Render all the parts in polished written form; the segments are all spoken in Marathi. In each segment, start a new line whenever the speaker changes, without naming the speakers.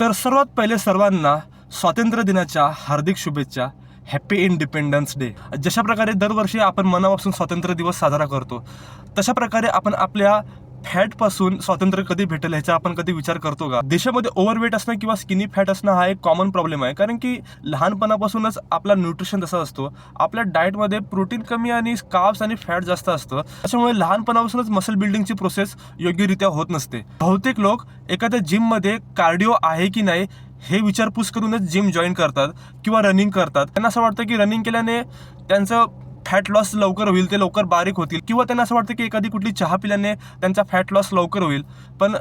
तर सर्वात पहिले सर्वांना स्वातंत्र्य दिनाच्या हार्दिक शुभेच्छा. Happy independence day. जशा प्रकारे दरवर्षी आपण मनापासून स्वातंत्र्य दिवस साजरा करतो, तशा प्रकारे आपण आपल्या फॅटपासून स्वातंत्र्य कधी भेटेल ह्याचा आपण कधी विचार करतो का? देशामध्ये ओव्हरवेट असणं किंवा स्किनी फॅट असणं हा एक कॉमन प्रॉब्लेम आहे, कारण की लहानपणापासूनच आपला न्यूट्रिशन तसा असतो. आपल्या डाएटमध्ये प्रोटीन कमी आणि कार्ब्स आणि फॅट जास्त असतं. त्याच्यामुळे लहानपणापासूनच मसल बिल्डिंगची प्रोसेस योग्यरित्या होत नसते. बहुतेक लोक एखाद्या जिममध्ये कार्डिओ आहे की नाही हे विचारपूस करूनच जिम जॉईन करतात किंवा रनिंग करतात. त्यांना असं वाटतं की रनिंग केल्याने त्यांचं फॅट लॉस लवकर होईल, ते लवकर बारीक होतील, किंवा त्यांना असं वाटतं की एखादी कुठली चहा पिल्याने त्यांचा फॅट लॉस लवकर होईल. पण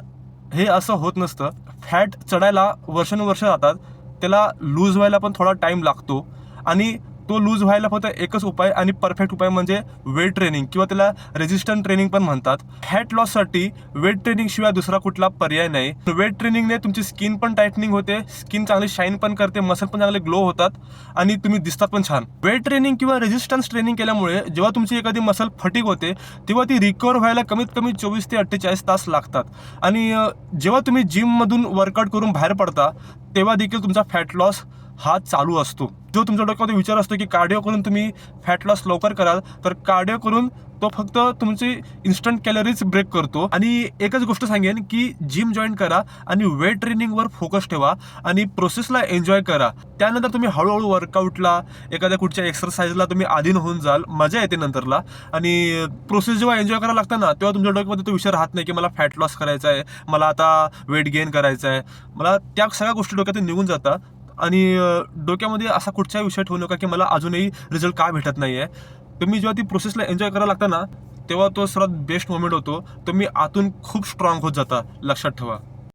हे असं होत नसतं. फॅट चढायला वर्षानुवर्ष जातात, त्याला लूज व्हायला पण थोडा टाईम लागतो. आणि तो लूज व्हायला फक्त एकच उपाय आणि परफेक्ट उपाय म्हणजे वेट ट्रेनिंग, किंवा त्याला रेजिस्टंट ट्रेनिंग पण म्हणतात. फॅट लॉससाठी वेट ट्रेनिंग शिवाय दुसरा कुठला पर्याय नाही. वेट ट्रेनिंगने तुमची स्किन पण टाईटनिंग होते, स्किन चांगली शाईन पण करते, मसल पण चांगले ग्लो होतात आणि तुम्ही दिसतात पण छान. वेट ट्रेनिंग किंवा रेजिस्टन्स ट्रेनिंग केल्यामुळे जेव्हा तुमची एखादी मसल फटीग होते तेव्हा ती रिकवर व्हायला कमीत कमी 24 ते 48 तास लागतात. आणि जेव्हा तुम्ही जिममधून वर्कआउट करून बाहेर पडता तेव्हा देखील तुमचा फॅट लॉस हा चालू असतो. जो तुमच्या डोक्यामध्ये विचार असतो की कार्डिओ करून तुम्ही फॅट लॉस लवकर कराल, तर कार्डिओ करून तो फक्त तुमची इन्स्टंट कॅलरीज ब्रेक करतो. आणि एकच गोष्ट सांगेन की जिम जॉईन करा आणि वेट ट्रेनिंगवर फोकस ठेवा आणि प्रोसेसला एन्जॉय करा. त्यानंतर तुम्ही हळूहळू वर्कआउटला, एखाद्या कुठच्या एक्सरसाइजला तुम्ही आधीन होऊन जाल, मजा येते नंतरला. आणि प्रोसेस जेव्हा एन्जॉय करायला लागतं ना, तेव्हा तुमच्या डोक्यामध्ये तो विचार राहत नाही की मला फॅट लॉस करायचा आहे, मला आता वेट गेन करायचं आहे. मला त्या सगळ्या गोष्टी डोक्यातून निघून जातात. आणि डोक्यामध्ये असा कुठचाही विषय ठेवू नका की मला अजूनही रिझल्ट का भेटत नाही आहे. तुम्ही जेव्हा ती प्रोसेसला एन्जॉय करायला लागता ना, तेव्हा तो सर्वात बेस्ट मोमेंट होतो. तुम्ही आतून खूप स्ट्रॉंग होत जाता, लक्षात ठेवा.